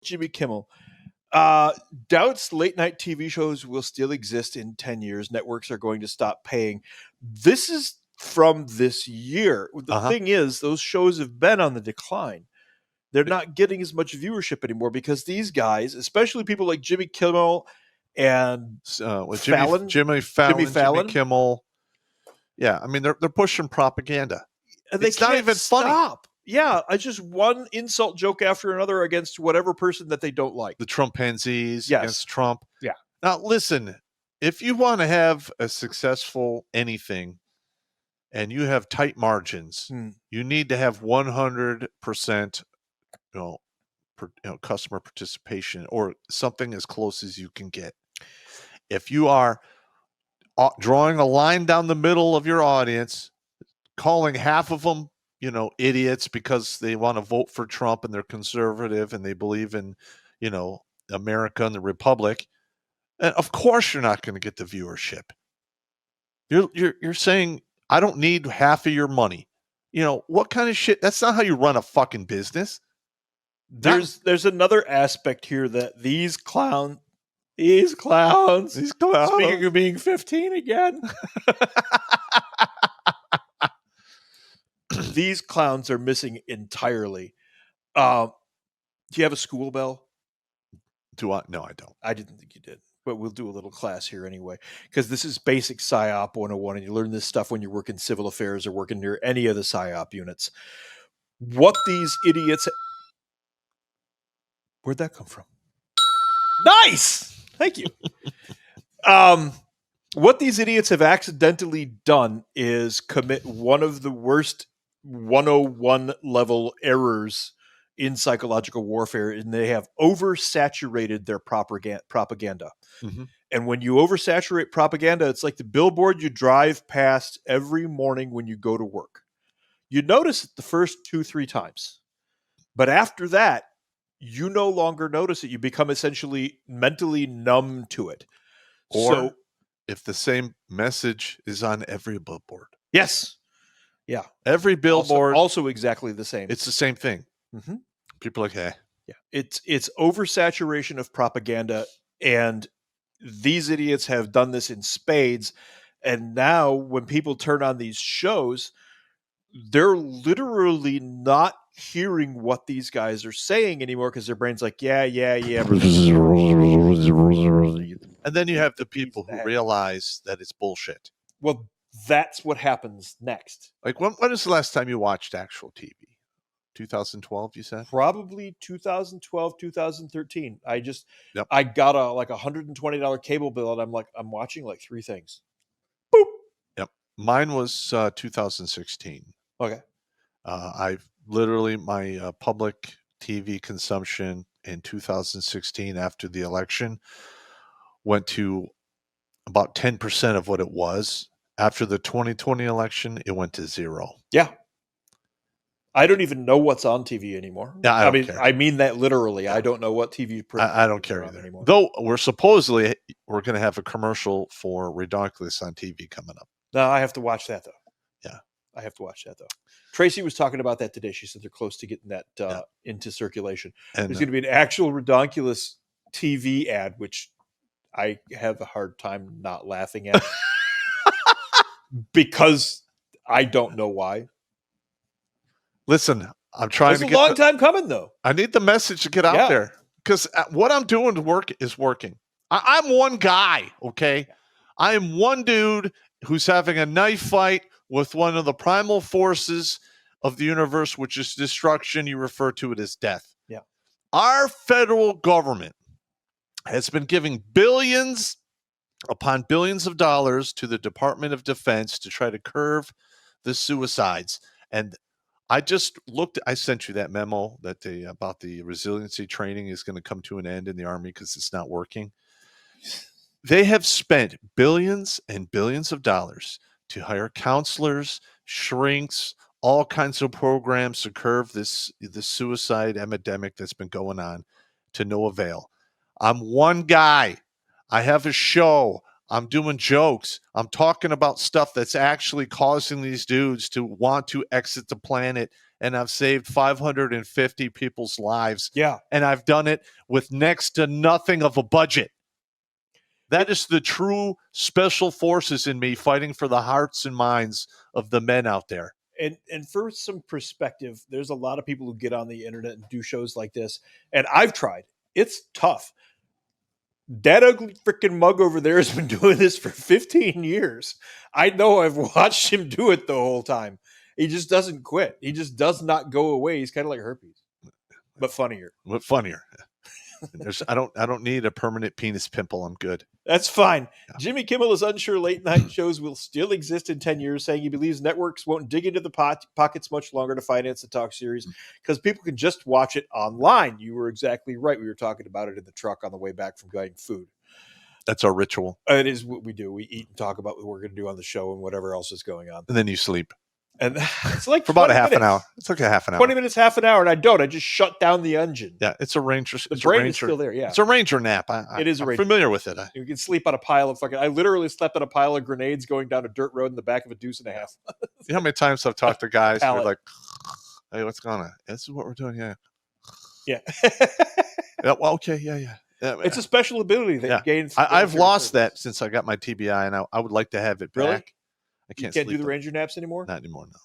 Jimmy Kimmel. Doubts late night TV shows will still exist in 10 years. Networks are going to stop paying. This is from this year. The thing is, those shows have been on the decline. They're not getting as much viewership anymore because these guys, especially people like Jimmy Kimmel and Fallon, Jimmy Kimmel. Yeah, I mean they're pushing propaganda. And they it's can't not even stop. funny. Yeah, I just one insult joke after another against whatever person that they don't like. The Trumpanzees against Trump. Yeah. Now listen, if you want to have a successful anything and you have tight margins, you need to have 100% customer participation or something as close as you can get. If you are drawing a line down the middle of your audience, calling half of them, idiots because they want to vote for Trump and they're conservative and they believe in, America and the Republic, and of course you're not going to get the viewership. You're saying I don't need half of your money. What kind of shit? That's not how you run a fucking business. There's another aspect here that these clowns. Speaking of being 15 again. These clowns are missing entirely. Do you have a school bell? Do I? No, I don't. I didn't think you did, but we'll do a little class here anyway, because this is basic PSYOP 101, and you learn this stuff when you work in civil affairs or working near any of the PSYOP units. What these idiots... Where'd that come from? Nice! Thank you. What these idiots have accidentally done is commit one of the worst 101 level errors in psychological warfare, and they have oversaturated their propaganda. Mm-hmm. And when you oversaturate propaganda, it's like the billboard you drive past every morning when you go to work. You notice it the first 2-3 times, but after that, you no longer notice it. You become essentially mentally numb to it. Or if the same message is on every billboard. Yes. Yeah. Every billboard. Also exactly the same. It's the same thing. Mm-hmm. People are like, hey. Yeah. It's oversaturation of propaganda, and these idiots have done this in spades. And now when people turn on these shows, they're literally not hearing what these guys are saying anymore because their brain's like, yeah. And then you have the people who realize that it's bullshit. Well, that's what happens next. Like, when is the last time you watched actual TV? 2012, you said? Probably 2012, 2013. I got a $120 cable bill, and I'm watching like 3 things. Boop. Yep. Mine was 2016. Okay. My public TV consumption in 2016 after the election went to about 10% of what it was. After the 2020 election, it went to 0. Yeah. I don't even know what's on TV anymore. Yeah, I don't care. I mean that literally. Yeah. I don't know what TV I don't care either anymore. Though we're going to have a commercial for Redonkulous on TV coming up. No, I have to watch that though. Yeah. I have to watch that though. Tracy was talking about that today. She said they're close to getting that into circulation. And there's going to be an actual Redonkulous TV ad, which I have a hard time not laughing at because I don't know why. Listen, I'm trying to get... It's a long time coming, though. I need the message to get out there because what I'm doing to work is working. I'm one guy, okay? I am one dude who's having a knife fight with one of the primal forces of the universe, which is destruction. You refer to it as death. Yeah. Our federal government has been giving billions upon billions of dollars to the Department of Defense to try to curb the suicides. And I just looked, I sent you that memo about the resiliency training is going to come to an end in the Army because it's not working. They have spent billions and billions of dollars to hire counselors, shrinks, all kinds of programs to curb the suicide epidemic that's been going on to no avail. I'm one guy. I have a show. I'm doing jokes. I'm talking about stuff that's actually causing these dudes to want to exit the planet and I've saved 550 people's lives. Yeah. And I've done it with next to nothing of a budget. That is the true special forces in me fighting for the hearts and minds of the men out there. And for some perspective, there's a lot of people who get on the internet and do shows like this, and I've tried. It's tough. That ugly freaking mug over there has been doing this for 15 years. I know, I've watched him do it the whole time. He just doesn't quit. He just does not go away. He's kind of like herpes, but funnier. But funnier. I don't need a permanent penis pimple. I'm good. That's fine. Yeah. Jimmy Kimmel is unsure late night shows will still exist in 10 years, saying he believes networks won't dig into the pockets much longer to finance the talk series because people can just watch it online. You were exactly right. We were talking about it in the truck on the way back from getting food. That's our ritual. It is what we do. We eat and talk about what we're going to do on the show and whatever else is going on. And then you sleep. And it's like for about a half an hour. It's like a half an hour. 20 minutes, half an hour, and I don't. I just shut down the engine. Yeah, it's a ranger. The brain is still there, yeah. It's a ranger nap. It is a ranger. I'm familiar with it. You can sleep on a pile of fucking... I literally slept on a pile of grenades going down a dirt road in the back of a deuce and a half. You know how many times I've talked to guys who are like, hey, what's going on? This is what we're doing, yeah. Yeah. Yeah, well, okay, yeah. It's a special ability that you gain. I've lost that since I got my TBI, and I would like to have it back. Really? I can't do the ranger naps anymore? Not anymore, no.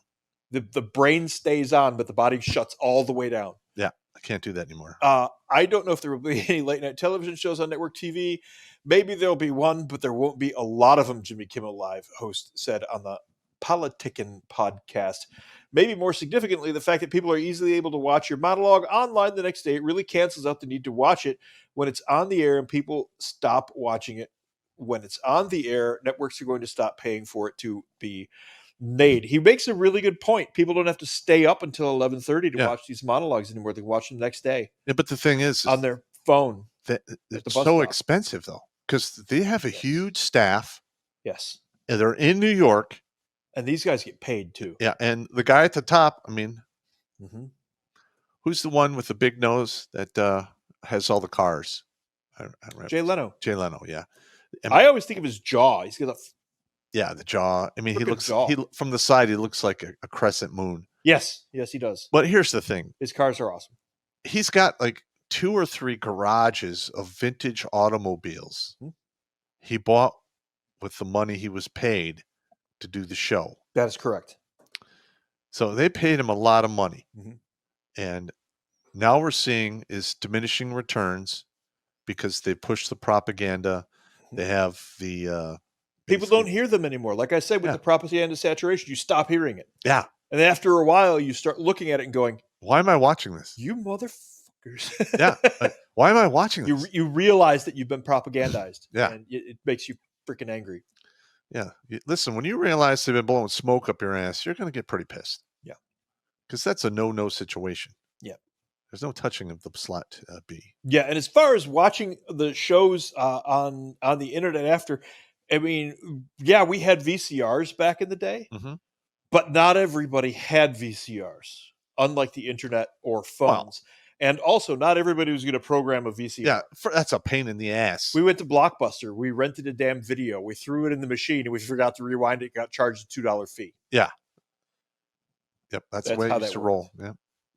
The brain stays on, but the body shuts all the way down. Yeah, I can't do that anymore. I don't know if there will be any late night television shows on network TV. Maybe there'll be one, but there won't be a lot of them, Jimmy Kimmel Live host said on the Politicking podcast. Maybe more significantly, the fact that people are easily able to watch your monologue online the next day, it really cancels out the need to watch it when it's on the air, and people stop watching it when it's on the air. Networks are going to stop paying for it to be made. He makes a really good point. People don't have to stay up until 11:30 to watch these monologues anymore. They can watch them the next day. Yeah, but the thing is on their phone. It's so expensive, though, because they have a huge staff. Yes. And they're in New York. And these guys get paid, too. Yeah, and the guy at the top, I mean, who's the one with the big nose that has all the cars? Jay Leno. Jay Leno, yeah. I always think of his jaw. He's got a... Yeah, the jaw. I mean, from the side, he looks like a crescent moon. Yes, he does. But here's the thing. His cars are awesome. He's got like 2 or 3 garages of vintage automobiles he bought with the money he was paid to do the show. That is correct. So they paid him a lot of money. And now we're seeing is diminishing returns because they push the propaganda. They have the... People don't hear them anymore. Like I said, with the propaganda saturation, you stop hearing it. Yeah. And then after a while, you start looking at it and going, why am I watching this? You motherfuckers. Yeah. Why am I watching this? You realize that you've been propagandized. Yeah. And it makes you freaking angry. Yeah. Listen, when you realize they've been blowing smoke up your ass, you're going to get pretty pissed. Yeah. Because that's a no-no situation. Yeah. There's no touching of the slot B. Yeah. And as far as watching the shows on the internet after... I mean, yeah, we had VCRs back in the day, but not everybody had VCRs, unlike the internet or phones. And also, not everybody was going to program a VCR. Yeah, that's a pain in the ass. We went to Blockbuster. We rented a damn video. We threw it in the machine, and we forgot to rewind it. Got charged a $2 fee. Yeah. Yep, that's the way it used to roll. Yeah,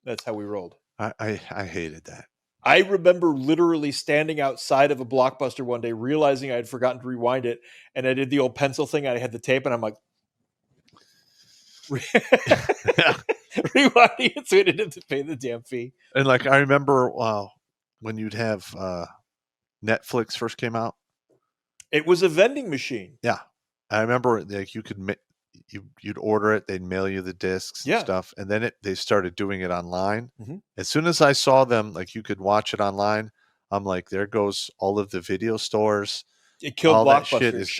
that's how we rolled. I hated that. I remember literally standing outside of a Blockbuster one day, realizing I had forgotten to rewind it, and I did the old pencil thing. I had the tape, and I'm like, rewinding it so I didn't have to pay the damn fee. And like I remember when you'd have Netflix first came out. It was a vending machine. Yeah, I remember like you could you'd order it, they'd mail you the discs and stuff, and then they started doing it online. As soon as I saw them, like you could watch it online, I'm like, there goes all of the video stores. It killed all Blockbuster. That shit is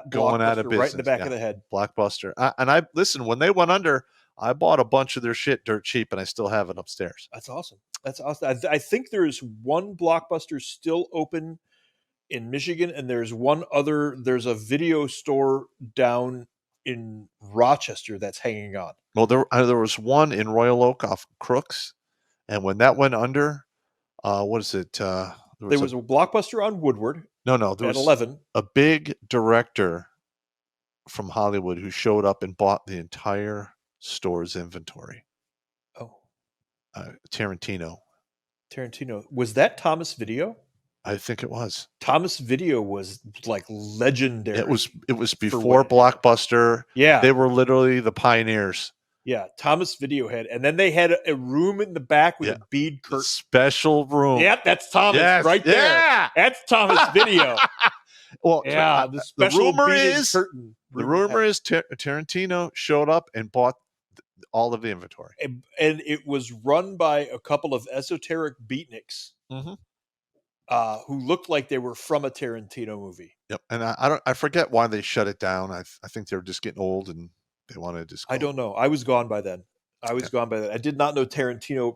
going out of business, right in the back of the head. Blockbuster. And I listen, when they went under, I bought a bunch of their shit dirt cheap, and I still have it upstairs. That's awesome. That's awesome. I think there's one Blockbuster still open in Michigan, and there's one other. There's a video store down in Rochester that's hanging on. Well, there was one in Royal Oak off Crooks, and when that went under, what is it? There was a Blockbuster on Woodward. No, there was 11. A big director from Hollywood who showed up and bought the entire store's inventory. Oh, Tarantino. Was that Thomas Video? I think it was. Thomas Video was like legendary. It was for before what- Blockbuster. Yeah. They were literally the pioneers. Yeah, Thomas Video had, and then they had a room in the back with Yeah. a bead The curtain. special room. Yep, that's Thomas Yes, right there. yeah. That's Thomas Video. Well, Yeah, the special beaded curtain. The rumor is Tarantino showed up and bought all of the inventory. And it was run by a couple of esoteric beatniks who looked like they were from a Tarantino movie. Yep, and I forget why they shut it down. I think they were just getting old and they wanted to just. I don't know. I was gone by then. I did not know Tarantino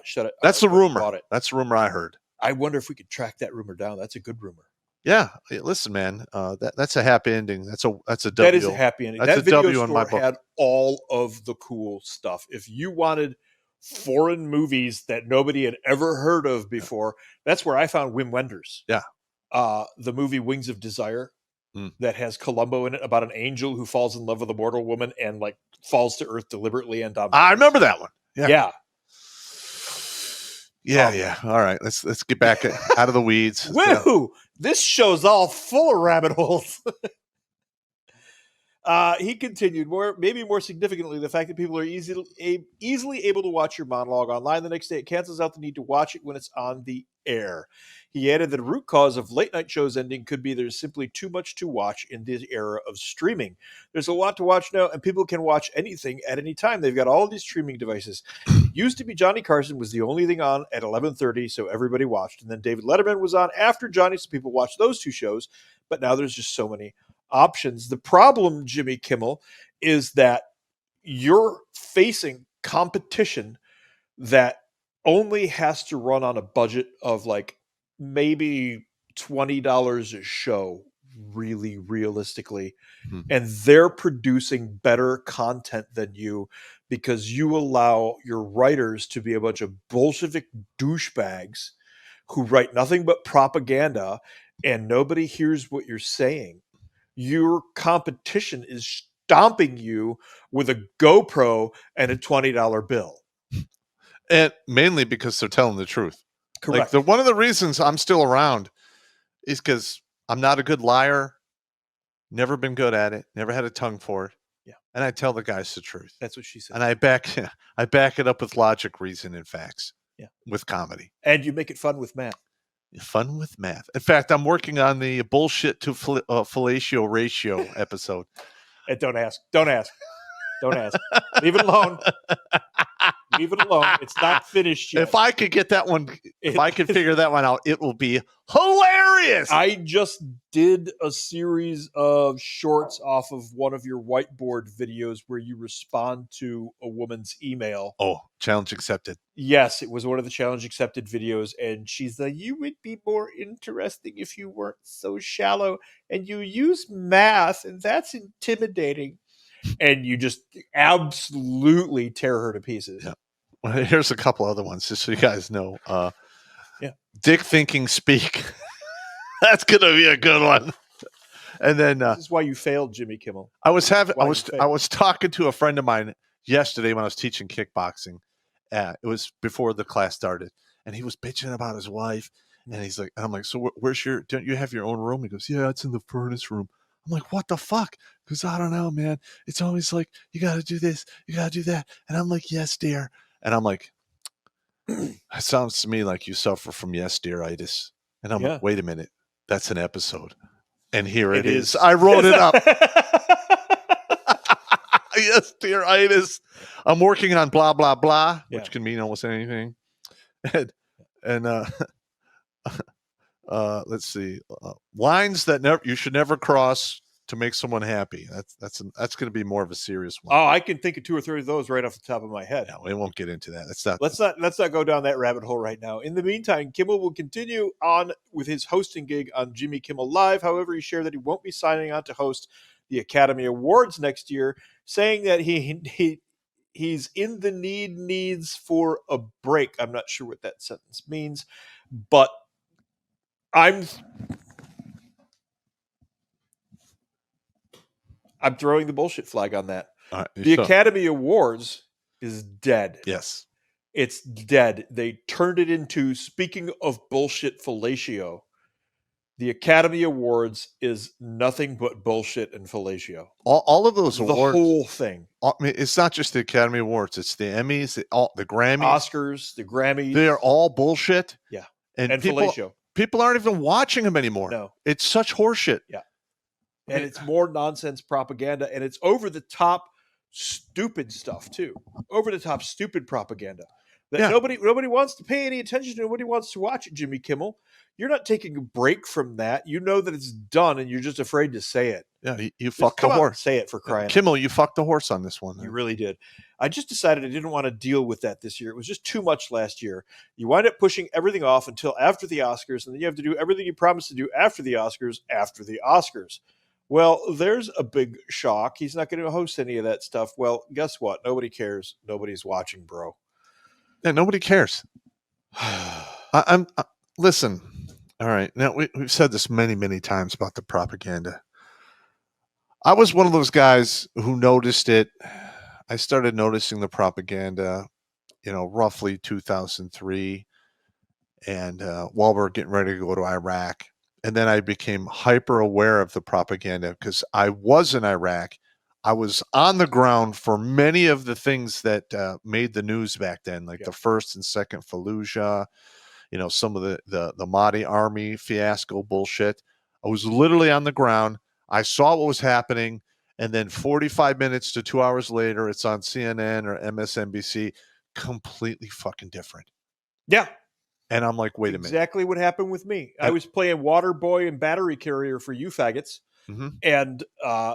shut it. That's the rumor. Bought it. That's the rumor I heard. I wonder if we could track that rumor down. That's a good rumor. Yeah, listen, man. That's a happy ending. That's a W. That is a happy ending. That's that a video W on my store book. had all of the cool stuff. If you wanted foreign movies that nobody had ever heard of before, that's where I found Wim Wenders. Yeah. The movie Wings of Desire that has Columbo in it about an angel who falls in love with a mortal woman and like falls to earth deliberately and I remember that one. Yeah. Yeah. All right, let's get back out of the weeds. Woo! This show's all full of rabbit holes. He continued, maybe more significantly, the fact that people are easily able to watch your monologue online the next day. It cancels out the need to watch it when it's on the air. He added that the root cause of late night shows ending could be there's simply too much to watch in this era of streaming. There's a lot to watch now, and people can watch anything at any time. They've got all of these streaming devices. Used to be Johnny Carson was the only thing on at 11:30, so everybody watched. And then David Letterman was on after Johnny, so people watched those two shows. But now there's just so many options. The problem, Jimmy Kimmel, is that you're facing competition that only has to run on a budget of like maybe $20 a show, really realistically. And they're producing better content than you because you allow your writers to be a bunch of Bolshevik douchebags who write nothing but propaganda and nobody hears what you're saying. Your competition is stomping you with a GoPro and a $20 bill. And mainly because they're telling the truth. Correct. Like one of the reasons I'm still around is because I'm not a good liar, never been good at it, never had a tongue for it. Yeah. And I tell the guys the truth. That's what she said. And I back it up with logic, reason, and facts. Yeah. With comedy. And you make it fun with math. Fun with math. In fact, I'm working on the bullshit to fellatio ratio episode. And don't ask. Don't ask. Don't ask. Leave it alone. Leave it alone. It's not finished yet. If I could get that one, if I could figure that one out, it will be hilarious. I just did a series of shorts off of one of your whiteboard videos where you respond to a woman's email. Oh, challenge accepted. Yes, it was one of the challenge accepted videos. And she's like, you would be more interesting if you weren't so shallow and you use math, and that's intimidating. And you just absolutely tear her to pieces. Yeah. Well, here's a couple other ones, just so you guys know. Yeah. Dick thinking speak. That's gonna be a good one. And then this is why you failed, Jimmy Kimmel. I was talking to a friend of mine yesterday when I was teaching kickboxing. It was before the class started, and he was bitching about his wife. And he's like, I'm like, so where's don't you have your own room? He goes, yeah, it's in the furnace room. I'm like, what the fuck? Because I don't know, man. It's always like, you got to do this, you got to do that. And I'm like, yes, dear. And I'm like, it sounds to me like you suffer from yes, dear-itis. And I'm like, wait a minute. That's an episode. And here it is. I wrote it up. Yes, dear-itis. I'm working on blah, blah, blah, which can mean almost anything. And let's see, lines that you should never cross to make someone happy. That's going to be more of a serious one. Oh, I can think of 2 or 3 of those right off the top of my head. No, we won't get into that. Let's not go down that rabbit hole right now. In the meantime, Kimmel will continue on with his hosting gig on Jimmy Kimmel Live. However, he shared that he won't be signing on to host the Academy Awards next year, saying that he's in the needs for a break. I'm not sure what that sentence means, but I'm throwing the bullshit flag on that. The Academy Awards is dead. Yes. It's dead. They turned it into, speaking of bullshit fellatio, the Academy Awards is nothing but bullshit and fellatio. All of those The awards, whole thing. I mean, it's not just the Academy Awards; it's the Emmys, the Grammys, Oscars, the Grammys. They're all bullshit. Yeah. And fellatio. people aren't even watching them anymore. No. It's such horseshit. Yeah. And it's more nonsense propaganda, and it's over the top stupid stuff too. Over the top stupid propaganda that nobody wants to pay any attention to. Nobody wants to watch it. Jimmy Kimmel, you're not taking a break from that. You know that it's done, and you're just afraid to say it. Yeah, you fucked the horse. Say it, for crying. Kimmel, you fucked the horse on this one. You really did. I just decided I didn't want to deal with that this year. It was just too much last year. You wind up pushing everything off until after the Oscars, and then you have to do everything you promised to do after the Oscars. Well, there's a big shock. He's not going to host any of that stuff. Well, guess what? Nobody cares. Nobody's watching, bro. Yeah, nobody cares. Listen. All right. Now, we've said this many, many times about the propaganda. I was one of those guys who noticed it. I started noticing the propaganda, roughly 2003. And while we're getting ready to go to Iraq. And then I became hyper aware of the propaganda because I was in Iraq. I was on the ground for many of the things that made the news back then, like the first and second Fallujah, some of the Mahdi army fiasco bullshit. I was literally on the ground. I saw what was happening. And then 45 minutes to 2 hours later, it's on CNN or MSNBC, completely fucking different. Yeah. And I'm like, wait a minute. Exactly what happened with me. I was playing water boy and battery carrier for you faggots. Mm-hmm. And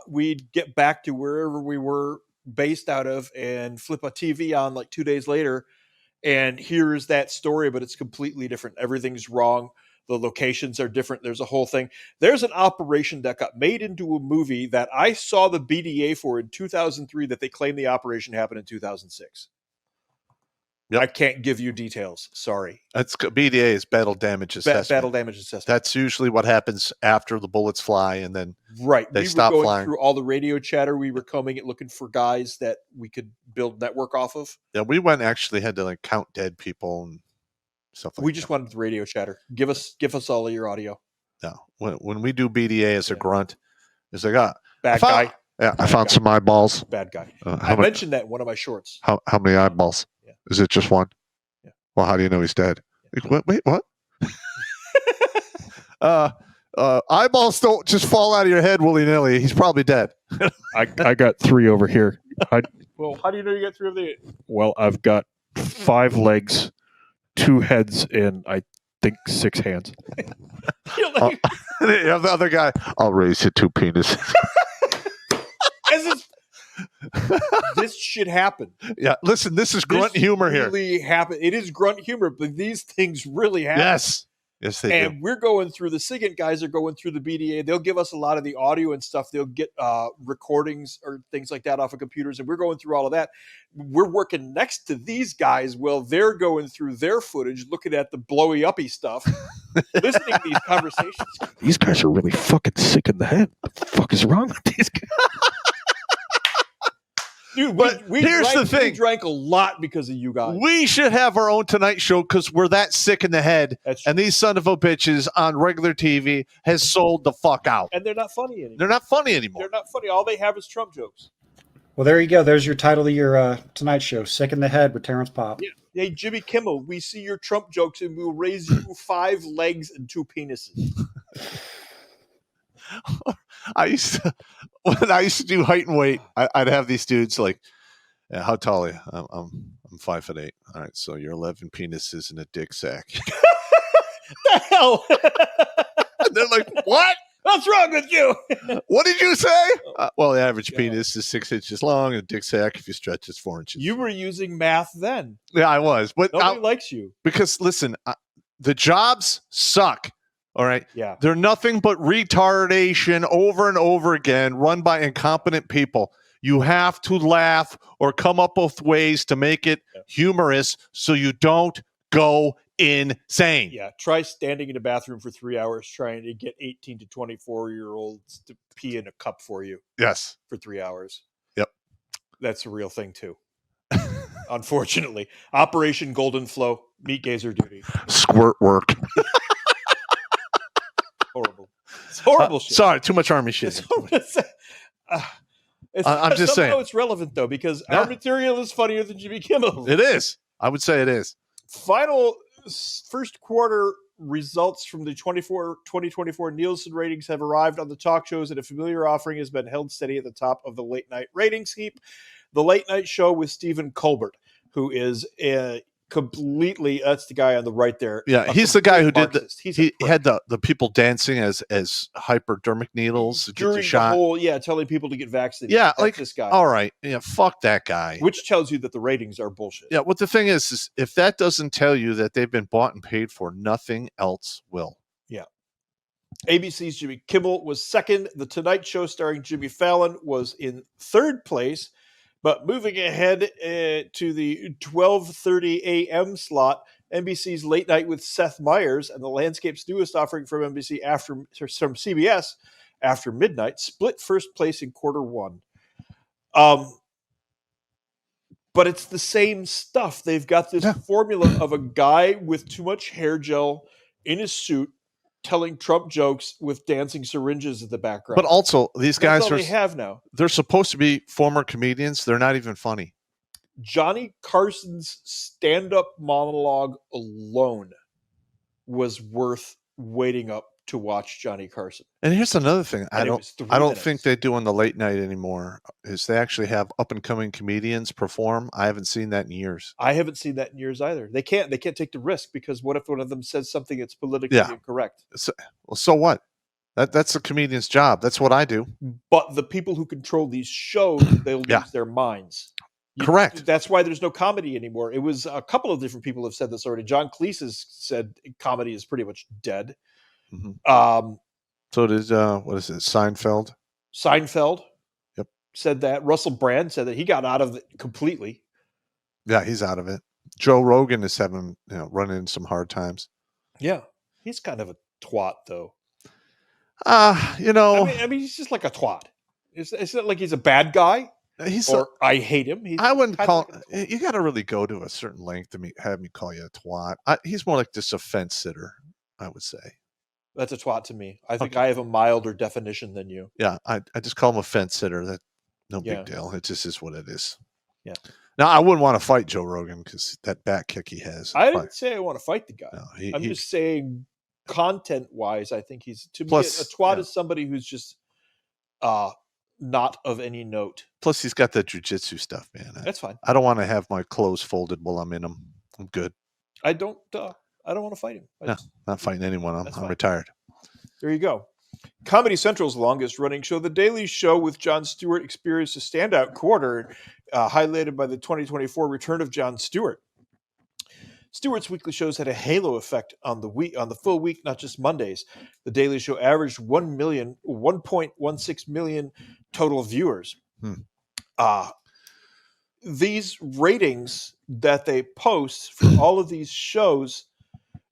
we'd get back to wherever we were based out of and flip a TV on like 2 days later. And here's that story, but it's completely different. Everything's wrong. The locations are different. There's a whole thing. There's an operation that got made into a movie that I saw the BDA for in 2003 that they claim the operation happened in 2006. Yep. I can't give you details. Sorry. That's BDA is battle damage assessment. Battle damage assessment. That's usually what happens after the bullets fly, and then they We stop were going flying. through all the radio chatter. We were combing it, looking for guys that we could build network off of. Yeah, we had to like count dead people and stuff like that. We just wanted the radio chatter. Give us all of your audio. No, when we do BDA as a grunt, it's like bad guy. Yeah, I found some eyeballs. Bad guy. I mentioned that in one of my shorts. How many eyeballs? Yeah. Is it just one? Yeah. Well, how do you know he's dead? Yeah. Wait, what? Eyeballs don't just fall out of your head willy-nilly. He's probably dead. I got 3 over here. Well, how do you know you got 3 over there? Well, I've got 5 legs, 2 heads, and I think 6 hands. You have the other guy. I'll raise you 2 penises. This should happen. Yeah, listen, this is grunt humor here. It is grunt humor, but these things really happen. Yes, they do. And we're going through, the SIGINT guys are going through the BDA. They'll give us a lot of the audio and stuff. They'll get recordings or things like that off of computers, and we're going through all of that. We're working next to these guys while they're going through their footage, looking at the blowy uppy stuff, listening to these conversations. These guys are really fucking sick in the head. What the fuck is wrong with these guys? Dude, here's the thing. We drank a lot because of you guys. We should have our own Tonight Show because we're that sick in the head. And these son of a bitches on regular TV has sold the fuck out. And they're not funny anymore. They're not funny anymore. They're not funny. All they have is Trump jokes. Well, there you go. There's your title of your Tonight Show, Sick in the Head with Terrence Popp. Yeah. Hey, Jimmy Kimmel, we see your Trump jokes and we'll raise you 5 legs and 2 penises. When I used to do height and weight, I'd have these dudes like, yeah, how tall are you? I'm 5'8". All right, so you're 11 penises in a dick sack. The hell? And they're like, what? What's wrong with you? What did you say? Well, the average penis is 6 inches long, and a dick sack, if you stretch, is 4 inches. You were using math then. Yeah, I was. But nobody likes you. Because, listen, the jobs suck. All right. Yeah. They're nothing but retardation over and over again, run by incompetent people. You have to laugh or come up with ways to make it humorous so you don't go insane. Yeah. Try standing in a bathroom for 3 hours trying to get 18 to 24-year-olds to pee in a cup for you. Yes. For 3 hours. Yep. That's a real thing too. unfortunately. Operation Golden Flow, meat gazer duty. Squirt work. Horrible. It's horrible shit. Sorry, too much army shit. It's horrible. I'm just somehow saying. it's relevant though, because Yeah. our material is funnier than Jimmy Kimmel. It is. I would say it is. Final first quarter results from the 2024 Nielsen ratings have arrived on the talk shows, and a familiar offering has been held steady at the top of the late night ratings heap. The Late Night Show with Stephen Colbert, who is completely, that's the guy on the right there. Yeah, he's the guy who Marxist. he had the people dancing as hypodermic needles to get during the shot. whole, telling people to get vaccinated. Yeah, That's like this guy. All right, yeah, fuck that guy. Which tells you that the ratings are bullshit. Yeah, what the thing is if that doesn't tell you that they've been bought and paid for, nothing else will. Yeah. ABC's Jimmy Kimmel was second. The Tonight Show starring Jimmy Fallon was in third place. But moving ahead to the 12:30 a.m. slot, NBC's Late Night with Seth Meyers and the Landscape's newest offering from CBS After Midnight split first place in quarter one. But it's the same stuff. They've got this formula of a guy with too much hair gel in his suit telling Trump jokes with dancing syringes in the background. But also, these guys they have now. They're supposed to be former comedians. They're not even funny. Johnny Carson's stand-up monologue alone was worth waiting up to watch Johnny Carson. And here's another thing I don't minutes. think they do on the late night anymore is they actually have up-and-coming comedians perform. I haven't seen that in years. I haven't seen that in years either. They can't take the risk, because what if one of them says something that's politically incorrect? So what? That's a comedian's job. That's what I do. But the people who control these shows, they'll lose their minds. Correct. That's why there's no comedy anymore. It was a couple of different people have said this already. John Cleese has said comedy is pretty much dead. Mm-hmm. So did what is it? Seinfeld. Yep. Said that. Russell Brand said that he got out of it completely. Yeah, he's out of it. Joe Rogan is having running into some hard times. Yeah, he's kind of a twat though. I mean, he's just like a twat. It's not like he's a bad guy. I hate him. I wouldn't call. You got to really go to a certain length to have me call you a twat. He's more like just a fence sitter, I would say. That's a twat to me. I think I have a milder definition than you. Yeah, I just call him a fence sitter. That no big deal. It just is what it is. Yeah. Now I wouldn't want to fight Joe Rogan because that back kick he has. I didn't say I want to fight the guy. No, I'm just saying, content-wise, I think he's me. A twat is somebody who's just not of any note. Plus, he's got that jujitsu stuff, man. That's fine. I don't want to have my clothes folded while I'm in them. I'm good. I don't want to fight him. Not fighting anyone. I'm retired. There you go. Comedy Central's longest running show, The Daily Show with Jon Stewart, experienced a standout quarter, highlighted by the 2024 return of Jon Stewart. Stewart's weekly shows had a halo effect on the full week, not just Mondays. The Daily Show averaged 1.16 million total viewers. These ratings that they post for all of these shows,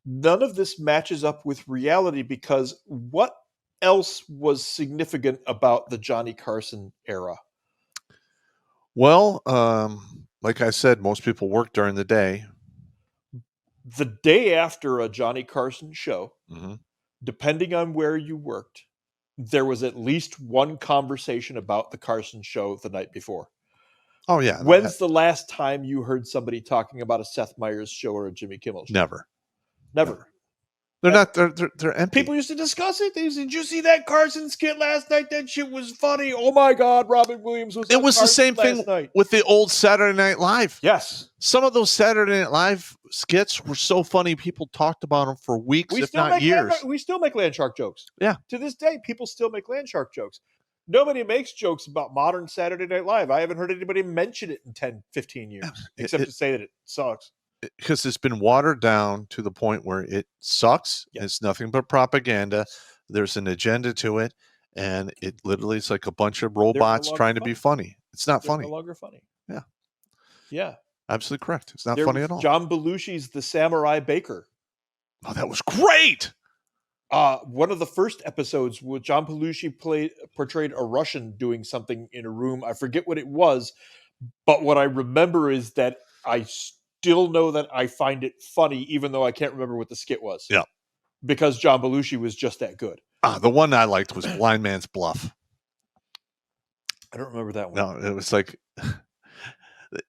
none of this matches up with reality, because what else was significant about the Johnny Carson era? Well, like I said, most people work during the day. The day after a Johnny Carson show, depending on where you worked, there was at least one conversation about the Carson show the night before. Oh, yeah. When's the last time you heard somebody talking about a Seth Meyers show or a Jimmy Kimmel show? Never. They're not. They're empty. People used to discuss it. Did you see that Carson skit last night? That shit was funny. Oh my God, Robin Williams was. It was the same thing with the old Saturday Night Live. Yes, some of those Saturday Night Live skits were so funny. People talked about them for weeks, if not years. We still make land shark jokes. Yeah, to this day, people still make land shark jokes. Nobody makes jokes about modern Saturday Night Live. I haven't heard anybody mention it in 10, 15 years, except to say that it sucks. Because it's been watered down to the point where it sucks. Yes. It's nothing but propaganda. There's an agenda to it, and it literally is like a bunch of robots trying to be funny. It's not funny. No longer funny. Yeah, absolutely correct. It's not funny at all. John Belushi's The Samurai Baker. Oh, that was great. One of the first episodes where John Belushi portrayed a Russian doing something in a room. I forget what it was, but what I remember is that I still know that I find it funny, even though I can't remember what the skit was. Yeah. Because John Belushi was just that good. The one I liked was Blind Man's Bluff. I don't remember that one. No, it was like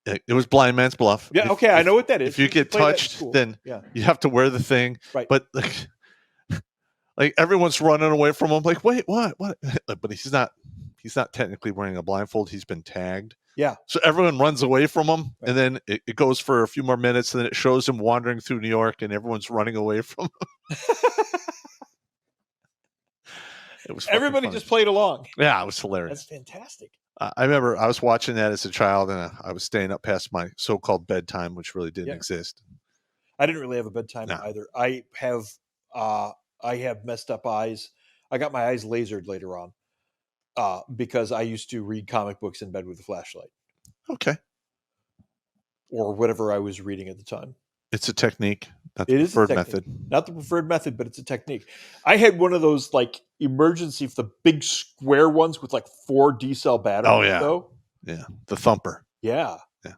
it was Blind Man's Bluff. Yeah, okay, I know what that is. If you get play that in touched, school. then Yeah. you have to wear the thing. Right. But like everyone's running away from him. Like, wait, what? But he's not technically wearing a blindfold. He's been tagged. Yeah. So everyone runs away from him, Right. and then it goes for a few more minutes, and then it shows him wandering through New York, and everyone's running away from him. It was Everybody funny. just played along. Yeah, it was hilarious. That's fantastic. I remember I was watching that as a child, and I was staying up past my so-called bedtime, which really didn't exist. I didn't really have a bedtime either. I have messed up eyes. I got my eyes lasered later on because I used to read comic books in bed with a flashlight. Okay. Or whatever I was reading at the time. It's a technique. Not It the is a preferred technique. method. Not the preferred method, but it's a technique. I had one of those like emergency, the big square ones with like 4 D-cell batteries. Oh, yeah. Though. Yeah. The thumper. Yeah. Yeah.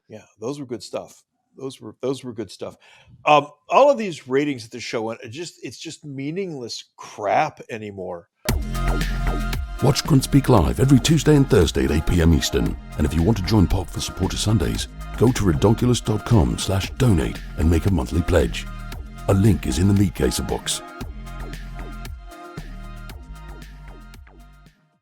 Yeah. Those were good stuff. Those were good stuff. All of these ratings that they're showing, it's just meaningless crap anymore. Watch Grunt Speak live every Tuesday and Thursday at 8 p.m. Eastern. And if you want to join Pop for Supporter Sundays, go to redonkulous.com/donate and make a monthly pledge. A link is in the meat caser box.